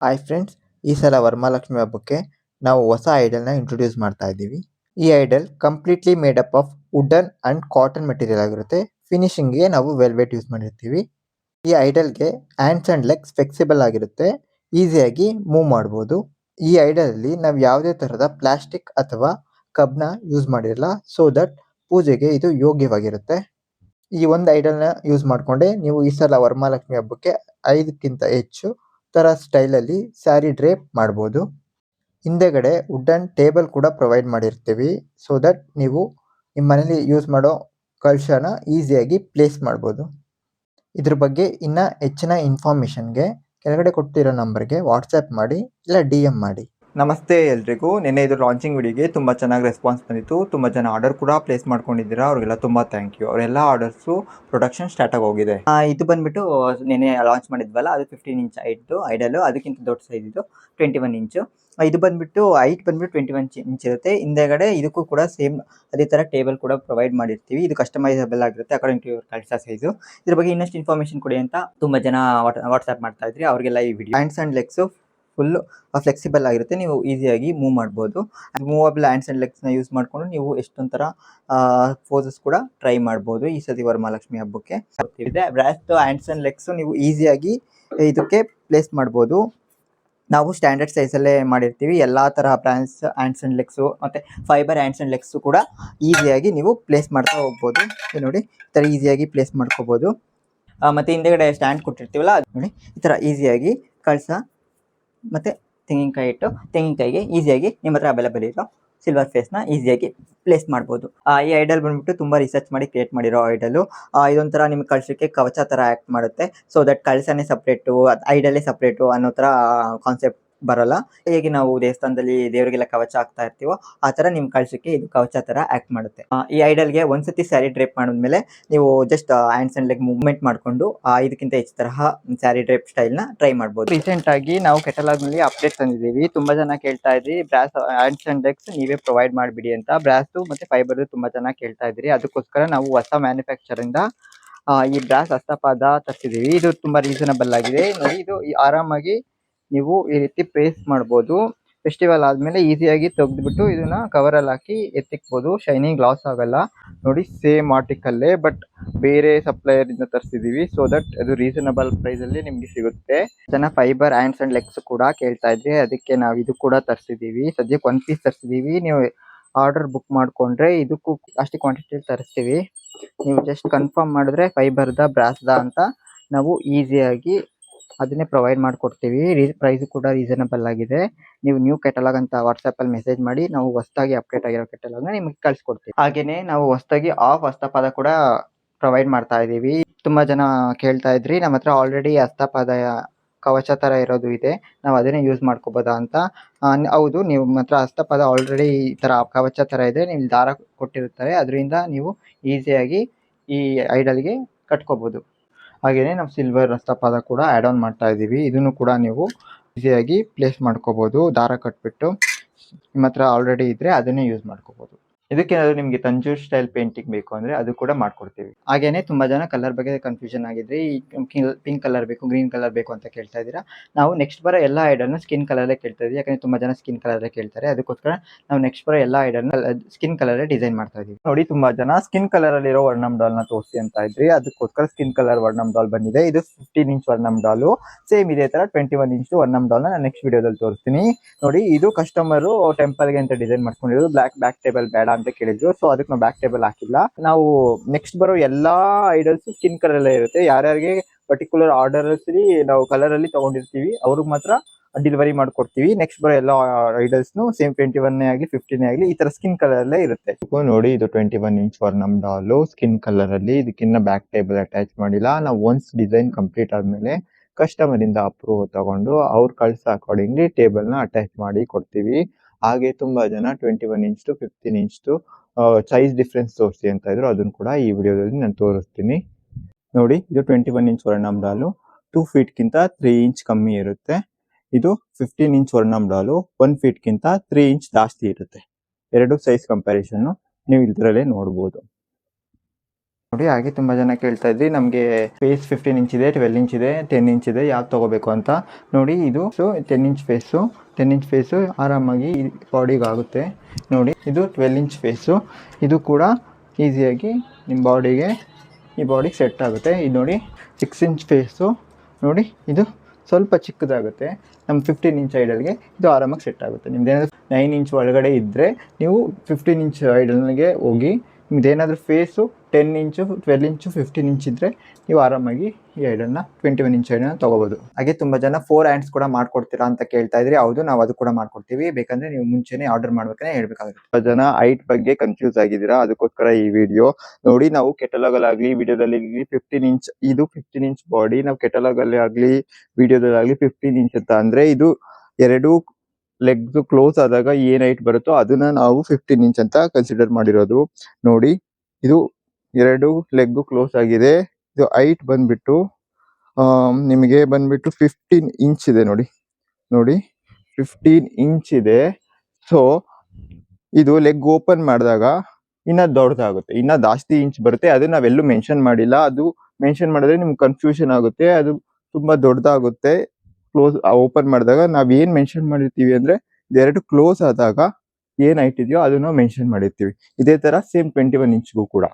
Hi friends, ಈ ಸಲ ವರಮಹಾಲಕ್ಷ್ಮಿ ಹಬ್ಬಕ್ಕೆ ನಾವು ಹೊಸ ಐಡಲ್ನ ಇಂಟ್ರೊಡ್ಯೂಸ್ ಮಾಡ್ತಾ ಇದ್ದೀವಿ. ಈ idol completely made up of wooden and cotton material ಆಗಿರುತ್ತೆ. ಫಿನಿಶಿಂಗ್ಗೆ ನಾವು ವೆಲ್ವೆಟ್ ಯೂಸ್ ಮಾಡಿರ್ತೀವಿ. ಈ ಐಡಲ್ಗೆ ಹ್ಯಾಂಡ್ಸ್ ಅಂಡ್ ಲೆಗ್ಸ್ ಫ್ಲೆಕ್ಸಿಬಲ್ ಆಗಿರುತ್ತೆ, ಈಸಿಯಾಗಿ ಮೂವ್ ಮಾಡ್ಬೋದು. ಈ ಐಡಲಲ್ಲಿ ನಾವು ಯಾವುದೇ ಥರದ ಪ್ಲಾಸ್ಟಿಕ್ ಅಥವಾ ಕಬ್ನ ಯೂಸ್ ಮಾಡಿರಲ್ಲ, ಸೊ ದಟ್ ಪೂಜೆಗೆ ಇದು ಯೋಗ್ಯವಾಗಿರುತ್ತೆ. ಈ ಒಂದು ಐಡಲ್ನ ಯೂಸ್ ಮಾಡಿಕೊಂಡೆ ನೀವು ಈ ಸಲ ವರಮಹಾಲಕ್ಷ್ಮಿ ಹಬ್ಬಕ್ಕೆ 5ಕ್ಕಿಂತ ಹೆಚ್ಚು ಥರ ಸ್ಟೈಲಲ್ಲಿ ಸ್ಯಾರಿ ಡ್ರೇಪ್ ಮಾಡ್ಬೋದು. ಹಿಂದೆಗಡೆ ವುಡನ್ ಟೇಬಲ್ ಕೂಡ ಪ್ರೊವೈಡ್ ಮಾಡಿರ್ತೀವಿ, ಸೊ ದಟ್ ನೀವು ನಿಮ್ಮ ಮನೇಲಿ ಯೂಸ್ ಮಾಡೋ ಕಳಶನ ಈಸಿಯಾಗಿ ಪ್ಲೇಸ್ ಮಾಡ್ಬೋದು. ಇದ್ರ ಬಗ್ಗೆ ಇನ್ನೂ ಹೆಚ್ಚಿನ ಇನ್ಫಾರ್ಮೇಷನ್ಗೆ ಕೆಳಗಡೆ ಕೊಟ್ಟಿರೋ ನಂಬರ್ಗೆ ವಾಟ್ಸಪ್ ಮಾಡಿ ಇಲ್ಲ DM ಮಾಡಿ. ನಮಸ್ತೆ ಎಲ್ರಿಗೂ. ನಿನ್ನೆ ಇದು ಲಾಂಚಿಂಗ್ ವಿಡಿಯೋಗೆ ತುಂಬ ಚೆನ್ನಾಗಿ ರೆಸ್ಪಾನ್ಸ್ ಬಂದಿತ್ತು. ತುಂಬ ಜನ ಆರ್ಡರ್ ಕೂಡ ಪ್ಲೇಸ್ ಮಾಡ್ಕೊಂಡಿದ್ದೀರಾ, ಅವ್ರಿಗೆಲ್ಲ ತುಂಬ ಥ್ಯಾಂಕ್ ಯು. ಅವರೆಲ್ಲ ಆರ್ಡರ್ಸು ಪ್ರೊಡಕ್ಷನ್ ಸ್ಟಾರ್ಟ್ ಆಗಿ ಹೋಗಿದೆ. ಇದು ಬಂದುಬಿಟ್ಟು ನಿನ್ನೆ ಲಾಂಚ್ ಮಾಡಿದ್ವಲ್ಲ, ಅದು 15 ಇಂಚ್ ಹೈಟು ಐಡಲು. ಅದಕ್ಕಿಂತ ದೊಡ್ಡ ಸೈಜ್ ಇದು 21 ಇಂಚು. ಇದು ಬಂದುಬಿಟ್ಟು ಹೈಟ್ ಬಂದುಬಿಟ್ಟು 21 ಇಂಚ್ ಇರುತ್ತೆ. ಹಿಂದೆಗಡೆ ಇದಕ್ಕೂ ಕೂಡ ಸೇಮ್ ಅದೇ ಥರ ಟೇಬಲ್ ಕೂಡ ಪ್ರೊವೈಡ್ ಮಾಡಿರ್ತೀವಿ. ಇದು ಕಸ್ಟಮೈಸಬಲ್ ಆಗಿರುತ್ತೆ ಅಕಾರ್ಡಿಂಗ್ ಟು ಯುವರ್ ಕಳಶ ಸೈಜು. ಇದ್ರ ಬಗ್ಗೆ ಇನ್ನಷ್ಟು ಇನ್ಫಾರ್ಮೇಷನ್ ಕೊಡಿ ಅಂತ ತುಂಬ ಜನ ವಾಟ್ಸಪ್ ಮಾಡ್ತಾ ಇದ್ರಿ. ಅವರಿಗೆಲ್ಲ ಈ video hands and legs full flexible ಆಗಿರುತ್ತೆ, ನೀವು ಈಸಿಯಾಗಿ ಮೂವ್ ಮಾಡ್ಬೋದು. ಮೂವಬಲ್ ಹ್ಯಾಂಡ್ಸ್ ಆ್ಯಂಡ್ ಲೆಗ್ಸ್ನ ಯೂಸ್ ಮಾಡಿಕೊಂಡು ನೀವು ಎಷ್ಟೊಂಥರ ಪೋಸಸ್ ಕೂಡ ಟ್ರೈ ಮಾಡ್ಬೋದು ಈ ಸತಿ ವರಮಹಾಲಕ್ಷ್ಮಿ ಹಬ್ಬಕ್ಕೆ. ಬ್ರಾಸ್ಟ್ ಹ್ಯಾಂಡ್ಸ್ ಆ್ಯಂಡ್ ಲೆಗ್ಸು ನೀವು ಈಸಿಯಾಗಿ ಇದಕ್ಕೆ ಪ್ಲೇಸ್ ಮಾಡ್ಬೋದು. ನಾವು ಸ್ಟ್ಯಾಂಡರ್ಡ್ ಸೈಜಲ್ಲೇ ಮಾಡಿರ್ತೀವಿ. ಎಲ್ಲ ಥರ ಬ್ರಾಂಡ್ಸ್ ಹ್ಯಾಂಡ್ಸ್ ಆ್ಯಂಡ್ ಲೆಗ್ಸು ಮತ್ತು ಫೈಬರ್ ಹ್ಯಾಂಡ್ಸ್ ಆ್ಯಂಡ್ ಲೆಗ್ಸು ಕೂಡ ಈಸಿಯಾಗಿ ನೀವು ಪ್ಲೇಸ್ ಮಾಡ್ತಾ ಹೋಗ್ಬೋದು. ನೋಡಿ ಈ ಥರ ಈಸಿಯಾಗಿ ಪ್ಲೇಸ್ ಮಾಡ್ಕೋಬೋದು. ಮತ್ತು ಹಿಂದೆಗಡೆ ಸ್ಟ್ಯಾಂಡ್ ಕೊಟ್ಟಿರ್ತೀವಲ್ಲ, ಅದು ನೋಡಿ ಈ ಥರ ಈಸಿಯಾಗಿ ಕಳಸ ಮತ್ತು ತೆಂಗಿನಕಾಯಿಗೆ ಈಸಿಯಾಗಿ ನಿಮ್ಮ ಹತ್ರ ಅವೈಲೇಬಲ್ ಇರೋ ಸಿಲ್ವರ್ ಫೇಸ್ನ ಈಸಿಯಾಗಿ ಪ್ಲೇಸ್ ಮಾಡ್ಬೋದು. ಈ ಐಡಲ್ ಬಂದ್ಬಿಟ್ಟು ತುಂಬ ರಿಸರ್ಚ್ ಮಾಡಿ ಕ್ರಿಯೇಟ್ ಮಾಡಿರೋ ಐಡಲು. ಇದೊಂಥರ ನಿಮ್ಗೆ ಕಳಶಕ್ಕೆ ಕವಚ ಥರ ಆ್ಯಕ್ಟ್ ಮಾಡುತ್ತೆ. ಸೊ ದಟ್ ಕಳಶನೇ ಸಪ್ರೇಟು, ಐಡಲ್ಲೇ ಸಪ್ರೇಟು ಅನ್ನೋ ಥರ ಕಾನ್ಸೆಪ್ಟ್ ಬರೋಲ್ಲ. ಹೇಗೆ ನಾವು ದೇವಸ್ಥಾನದಲ್ಲಿ ದೇವರಿಗೆಲ್ಲ ಕವಚ ಹಾಕ್ತಾ ಇರ್ತೀವೋ ಆ ಥರ ನಿಮ್ಮ ಕಳಶಕ್ಕೆ ಇದು ಕವಚ ಥರ ಆ್ಯಕ್ಟ್ ಮಾಡುತ್ತೆ. ಈ ಐಡಲ್ಗೆ ಒಂದ್ಸತಿ ಸ್ಯಾರಿ ಡ್ರೇಪ್ ಮಾಡಿದ್ಮೇಲೆ ನೀವು just hands and leg movement ಮಾಡಿಕೊಂಡು 5ಕ್ಕಿಂತ ಹೆಚ್ಚು ತರಹ ಸ್ಯಾರಿ ಡ್ರೇಪ್ ಸ್ಟೈಲ್ನ ಟ್ರೈ ಮಾಡ್ಬೋದು. ರೀಸೆಂಟಾಗಿ ನಾವು ಕೆಟಲಾಗ್ನಲ್ಲಿ ಅಪ್ಡೇಟ್ ತಂದಿದ್ದೀವಿ. ತುಂಬ ಜನ ಕೇಳ್ತಾ ಇದ್ರಿ ಬ್ರಾಸ್ ಹ್ಯಾಂಡ್ಸ್ ಆ್ಯಂಡ್ ಲೆಗ್ಸ್ ನೀವೇ ಪ್ರೊವೈಡ್ ಮಾಡಿಬಿಡಿ ಅಂತ. ಬ್ರಾಸು ಮತ್ತು ಫೈಬರ್ದು ತುಂಬ ಜನ ಕೇಳ್ತಾ ಇದ್ರಿ. ಅದಕ್ಕೋಸ್ಕರ ನಾವು ಹೊಸ ಮ್ಯಾನುಫ್ಯಾಕ್ಚರಿಂದ ಈ ಬ್ರಾಸ್ ಹಸ್ತಪಾದ ತರಿಸಿದ್ದೀವಿ. ಇದು ತುಂಬ ರೀಸನಬಲ್ ಆಗಿದೆ. ನೋಡಿ, ಇದು ಆರಾಮಾಗಿ ನೀವು ಈ ರೀತಿ ಪ್ಲೇಸ್ ಮಾಡ್ಬೋದು. ಫೆಸ್ಟಿವಲ್ ಆದಮೇಲೆ ಈಸಿಯಾಗಿ ತೆಗೆದುಬಿಟ್ಟು ಇದನ್ನ ಕವರಲ್ಲಿ ಹಾಕಿ ಎತ್ತಿಕ್ಬೋದು. ಶೈನಿಂಗ್ ಲಾಸ್ ಆಗಲ್ಲ. ನೋಡಿ, ಸೇಮ್ ಆರ್ಟಿಕಲ್ಲೇ ಬಟ್ ಬೇರೆ ಸಪ್ಲೈಯರಿಂದ ತರಿಸಿದ್ದೀವಿ, ಸೊ ದಟ್ ಅದು ರೀಸನಬಲ್ ಪ್ರೈಸಲ್ಲಿ ನಿಮಗೆ ಸಿಗುತ್ತೆ. ಜನ ಫೈಬರ್ ಹ್ಯಾಂಡ್ಸ್ ಆ್ಯಂಡ್ ಲೆಗ್ಸ್ ಕೂಡ ಕೇಳ್ತಾ ಇದ್ರಿ, ಅದಕ್ಕೆ ನಾವು ಇದು ಕೂಡ ತರಿಸಿದ್ದೀವಿ. ಸದ್ಯಕ್ಕೆ 1 ಪೀಸ್ ತರಿಸಿದ್ದೀವಿ. ನೀವು ಆರ್ಡರ್ ಬುಕ್ ಮಾಡಿಕೊಂಡ್ರೆ ಇದಕ್ಕೂ ಅಷ್ಟು ಕ್ವಾಂಟಿಟಿಯಲ್ಲಿ ತರಿಸ್ತೀವಿ. ನೀವು ಜಸ್ಟ್ ಕನ್ಫರ್ಮ್ ಮಾಡಿದ್ರೆ ಫೈಬರ್ದ ಬ್ರಾಸ್ದ ಅಂತ ನಾವು ಈಸಿಯಾಗಿ ಅದನ್ನೇ ಪ್ರೊವೈಡ್ ಮಾಡಿಕೊಡ್ತೀವಿ. ಪ್ರೈಸು ಕೂಡ ರೀಸನಬಲ್ ಆಗಿದೆ. ನೀವು ನ್ಯೂ ಕೆಟಲಾಗ್ ಅಂತ ವಾಟ್ಸಪ್ಪಲ್ಲಿ ಮೆಸೇಜ್ ಮಾಡಿ ನಾವು ಹೊಸದಾಗಿ ಅಪ್ಡೇಟ್ ಆಗಿರೋ ಕೆಟಲಾಗ್ನ ನಿಮಗೆ ಕಳಿಸ್ಕೊಡ್ತೀವಿ. ಹಾಗೆಯೇ ನಾವು ಹೊಸದಾಗಿ ಆಫ್ ಹಸ್ತಪಾದ ಕೂಡ ಪ್ರೊವೈಡ್ ಮಾಡ್ತಾ ಇದ್ದೀವಿ. ತುಂಬ ಜನ ಕೇಳ್ತಾ ಇದ್ರಿ, ನಮ್ಮ ಹತ್ರ ಆಲ್ರೆಡಿ ಹಸ್ತಪಾದ ಕವಚ ಥರ ಇರೋದು ಇದೆ, ನಾವು ಅದನ್ನೇ ಯೂಸ್ ಮಾಡ್ಕೋಬೋದಾ ಅಂತ. ಹೌದು, ನೀವು ಮಾತ್ರ ಹಸ್ತಪಾದ ಆಲ್ರೆಡಿ ಈ ಥರ ಕವಚ ಥರ ಇದೆ, ನೀವು ದಾರ ಕೊಟ್ಟಿರ್ತಾರೆ, ಅದರಿಂದ ನೀವು ಈಸಿಯಾಗಿ ಈ ಐಡಲ್ಗೆ ಕಟ್ಕೋಬೋದು. ಹಾಗೆಯೇ ನಾವು ಸಿಲ್ವರ್ ಹಸ್ತಪಾದ ಕೂಡ ಆ್ಯಡ್ ಆನ್ ಮಾಡ್ತಾ ಇದ್ದೀವಿ. ಇದನ್ನು ಕೂಡ ನೀವು ಈಸಿಯಾಗಿ ಪ್ಲೇಸ್ ಮಾಡ್ಕೋಬೋದು. ದಾರ ಕಟ್ಬಿಟ್ಟು ನಿಮ್ಮ ಹತ್ರ ಆಲ್ರೆಡಿ ಇದ್ದರೆ ಅದನ್ನೇ ಯೂಸ್ ಮಾಡ್ಕೋಬೋದು. ಇದಕ್ಕೇನಾದರೂ ನಿಮಗೆ ತಂಜೂರ್ ಸ್ಟೈಲ್ ಪೇಂಟಿಂಗ್ ಬೇಕು ಅಂದರೆ ಅದು ಕೂಡ ಮಾಡ್ಕೊಡ್ತೀವಿ. ಹಾಗೆಯೇ ತುಂಬ ಜನ ಕಲರ್ ಬಗ್ಗೆ ಕನ್ಫ್ಯೂಷನ್ ಆಗಿದ್ರಿ. ಪಿಂಕ್ ಕಲರ್ ಬೇಕು, ಗ್ರೀನ್ ಕಲರ್ ಬೇಕು ಅಂತ ಕೇಳ್ತಾ ಇದ್ದೀರಾ. ನಾವು ನೆಕ್ಸ್ಟ್ ಬರೋ ಎಲ್ಲ ಐಡಲ್ನ ಸ್ಕಿನ್ ಕಲರೇ ಕೇಳ್ತಾ ಇದ್ದೀವಿ, ಯಾಕಂದರೆ ತುಂಬ ಜನ ಸ್ಕಿನ್ ಕಲರೇ ಕೇಳ್ತಾರೆ. ಅದಕ್ಕೋಸ್ಕರ ನಾವು ನೆಕ್ಸ್ಟ್ ಬರೋ ಎಲ್ಲ ಐಡಲ್ನ ಸ್ಕಿನ್ ಕಲರೇ ಡಿಸೈನ್ ಮಾಡ್ತಾ ಇದ್ದೀವಿ. ನೋಡಿ, ತುಂಬ ಜನ ಸ್ಕಿನ್ ಕಲರಲ್ಲಿರೋ ವರ್ಣಮ್ ಡಾಲ್ನ ತೋರಿಸಿ ಅಂತ ಇದ್ರಿ, ಅದಕ್ಕೋಸ್ಕರ ಸ್ಕಿನ್ ಕಲರ್ ವರ್ಣಮ್ ಡಾಲ್ ಬಂದಿದೆ. ಇದು 15 ಇಂಚ್ ವರ್ಣಮ್ ಡಾಲು. ಸೇಮ್ ಇದೇ ಥರ 21 ಇಂಚ್ ವರ್ಣಮ್ ಡಾಲ್ನ ನಾನು ನೆಕ್ಸ್ಟ್ ವಿಡಿಯೋದಲ್ಲಿ ತೋರಿಸ್ತೀನಿ. ನೋಡಿ, ಇದು ಕಸ್ಟಮರು ಟೆಂಪಲ್ಗೆ ಅಂತ ಡಿಸೈನ್ ಮಾಡ್ಕೊಂಡಿರೋದು. ಬ್ಯಾಕ್ ಟೇಬಲ್ ಬೇಡ ಅಂತ ಕೇಳಿದ್ರು, ಸೊ ಅದಕ್ಕೆ ನಾವು ಬ್ಯಾಕ್ ಟೇಬಲ್ ಹಾಕಿಲ್ಲ. ನಾವು ನೆಕ್ಸ್ಟ್ ಬರೋ ಎಲ್ಲಾ ಐಡಲ್ಸ್ ಸ್ಕಿನ್ ಕಲರ್ ಅಲ್ಲೇ ಇರುತ್ತೆ. ಯಾರ್ಯಾರಿಗೆ ಪರ್ಟಿಕ್ಯುಲರ್ ಆರ್ಡರ್ಸ್ ನಾವು ಕಲರ್ ಅಲ್ಲಿ ತಗೊಂಡಿರ್ತೀವಿ ಅವ್ರಿಗೆ ಮಾತ್ರ ಡೆಲಿವರಿ ಮಾಡ್ಕೊಡ್ತೀವಿ. ನೆಕ್ಸ್ಟ್ ಬರೋ ಎಲ್ಲ ಐಡಲ್ಸ್ನು ಸೇಮ್ 21 ಆಗಲಿ 15 ಆಗಲಿ ಈ ತರ ಸ್ಕಿನ್ ಕಲರ್ ಅಲ್ಲೇ ಇರುತ್ತೆ. ನೋಡಿ, ಇದು 21 ಇಂಚ್ ವರ್ಣಮ್ ಡಾಲು ಸ್ಕಿನ್ ಕಲರ್ ಅಲ್ಲಿ. ಇದಕ್ಕಿನ್ನ ಬ್ಯಾಕ್ ಟೇಬಲ್ ಅಟ್ಯಾಚ್ ಮಾಡಿಲ್ಲ. ನಾವು ಒನ್ಸ್ ಡಿಸೈನ್ ಕಂಪ್ಲೀಟ್ ಆದ್ಮೇಲೆ ಕಸ್ಟಮರ್ ಇಂದ ಅಪ್ರೂವ್ ತಗೊಂಡು ಅವ್ರು ಕಳ್ಸೋ ಅಕಾರ್ಡಿಂಗ್ಲಿ ಟೇಬಲ್ ನ ಅಟ್ಯಾಚ್ ಮಾಡಿ ಕೊಡ್ತೀವಿ. ಹಾಗೆ ತುಂಬಾ ಜನ 21 inch to 15 inch size difference ತೋರಿಸಿ ಅಂತ ಇದ್ರು, ಅದನ್ನು ಕೂಡ ಈ ವಿಡಿಯೋದಲ್ಲಿ ನಾನು ತೋರಿಸ್ತೀನಿ. ನೋಡಿ, ಇದು 21 ಇಂಚ್ ವರ್ಣಮ್ ಡಾಲು 2 ಫೀಟ್ಗಿಂತ 3 ಇಂಚ್ ಕಮ್ಮಿ ಇರುತ್ತೆ. ಇದು 15 ಇಂಚ್ ವರ್ಣಮ್ ಡಾಲು 1 ಫೀಟ್ಗಿಂತ 3 ಇಂಚ್ ಜಾಸ್ತಿ ಇರುತ್ತೆ. ಎರಡು ಸೈಜ್ ಕಂಪ್ಯಾರಿಸನ್ ನೀವು ಇದರಲ್ಲೇ ನೋಡ್ಬೋದು. ನೋಡಿ ಹಾಗೆ ತುಂಬ ಜನ ಕೇಳ್ತಾ ಇದ್ರಿ ನಮಗೆ ಫೇಸ್ 15 ಇಂಚ್ ಇದೆ, 12 ಇಂಚ್ ಇದೆ, 10 ಇಂಚ್ ಇದೆ, ಯಾವ್ದು ತೊಗೋಬೇಕು ಅಂತ. ನೋಡಿ ಇದು 10 ಇಂಚ್ ಫೇಸು, 10 ಇಂಚ್ ಫೇಸು ಆರಾಮಾಗಿ ಬಾಡಿಗೆ ಆಗುತ್ತೆ. ನೋಡಿ ಇದು 12 ಇಂಚ್ ಫೇಸು, ಇದು ಕೂಡ ಈಸಿಯಾಗಿ ನಿಮ್ಮ ಬಾಡಿಗೆ ಈ ಬಾಡಿಗೆ ಸೆಟ್ ಆಗುತ್ತೆ. ಇದು ನೋಡಿ 6 ಇಂಚ್ ಫೇಸು, ನೋಡಿ ಇದು ಸ್ವಲ್ಪ ಚಿಕ್ಕದಾಗುತ್ತೆ. ನಮ್ಮ 15 ಇಂಚ್ ಐಡಲ್ಗೆ ಇದು ಆರಾಮಾಗಿ ಸೆಟ್ ಆಗುತ್ತೆ. ನಿಮ್ದೇನಾದರೂ 9 ಇಂಚ್ ಒಳಗಡೆ ಇದ್ದರೆ ನೀವು 15 ಇಂಚ್ ಐಡಲ್ಗೆ ಹೋಗಿ. ನಿಮ್ದೇನಾದರೂ ಫೇಸು 10 ಇಂಚು, 12 ಇಂಚು, 15 ಇಂಚ್ ಇದ್ದರೆ ನೀವು ಆರಾಮಾಗಿ ಈ ಐಡಲ್ನ 21 ಇಂಚ್ ಐಡಲ್ನ ತೊಗೋಬೋದು. ಹಾಗೆ ತುಂಬ ಜನ 4 ಹ್ಯಾಂಡ್ಸ್ ಕೂಡ ಮಾಡ್ಕೊಡ್ತೀರಾ ಅಂತ ಕೇಳ್ತಾ ಇದ್ರಿ. ಹೌದು, ನಾವು ಅದು ಕೂಡ ಮಾಡ್ಕೊಡ್ತೀವಿ. ಬೇಕಂದರೆ ನೀವು ಮುಂಚೆನೇ ಆರ್ಡರ್ ಮಾಡ್ಬೇಕಂದ್ರೆ ಹೇಳ್ಬೇಕಾಗುತ್ತೆ. ತುಂಬ ಜನ ಹೈಟ್ ಬಗ್ಗೆ ಕನ್ಫ್ಯೂಸ್ ಆಗಿದ್ದೀರಾ, ಅದಕ್ಕೋಸ್ಕರ ಈ ವಿಡಿಯೋ ನೋಡಿ. ನಾವು ಕೆಟಲಾಗಲ್ಲಾಗಲಿ ವಿಡಿಯೋದಲ್ಲಿ 15 ಇಂಚ್, ಇದು 15 ಇಂಚ್ ಬಾಡಿ. ನಾವು ಕೆಟಲಾಗಲ್ಲಿ ಆಗಲಿ ವಿಡಿಯೋದಲ್ಲಾಗಲಿ 15 ಇಂಚ್ ಅಂತ ಅಂದರೆ ಇದು ಎರಡು ಲೆಗ್ಸ್ ಕ್ಲೋಸ್ ಆದಾಗ ಏನ್ ಹೈಟ್ ಬರುತ್ತೋ ಅದನ್ನ ನಾವು 15 ಇಂಚ್ ಅಂತ ಕನ್ಸಿಡರ್ ಮಾಡಿರೋದು. ನೋಡಿ ಇದು ಎರಡು ಲೆಗ್ ಕ್ಲೋಸ್ ಆಗಿದೆ. ಇದು ಹೈಟ್ ಬಂದ್ಬಿಟ್ಟು ನಿಮಗೆ ಬಂದ್ಬಿಟ್ಟು 15 ಇಂಚ್ ಇದೆ. ನೋಡಿ ನೋಡಿ 15 ಇಂಚ್ ಇದೆ. ಸೊ ಇದು ಲೆಗ್ ಓಪನ್ ಮಾಡಿದಾಗ ಇನ್ನ ದೊಡ್ಡದಾಗುತ್ತೆ, ಇನ್ನ ಜಾಸ್ತಿ ಇಂಚ್ ಬರುತ್ತೆ. ಅದು ನಾವೆಲ್ಲೂ ಮೆನ್ಷನ್ ಮಾಡಿಲ್ಲ. ಅದು ಮೆನ್ಷನ್ ಮಾಡಿದ್ರೆ ನಿಮ್ಗೆ ಕನ್ಫ್ಯೂಷನ್ ಆಗುತ್ತೆ. ಅದು ತುಂಬಾ ದೊಡ್ಡದಾಗುತ್ತೆ. ಕ್ಲೋಸ್ ಓಪನ್ ಮಾಡಿದಾಗ ನಾವ್ ಏನ್ ಮೆನ್ಷನ್ ಮಾಡಿರ್ತೀವಿ ಅಂದ್ರೆ ಎರಡು ಕ್ಲೋಸ್ ಆದಾಗ ಏನ್ ಹೈಟ್ ಇದೆಯೋ ಅದನ್ನ ಮೆನ್ಷನ್ ಮಾಡಿರ್ತೀವಿ. ಇದೇ ತರ ಸೇಮ್ 21 ಇಂಚ್ಗೂ ಕೂಡ.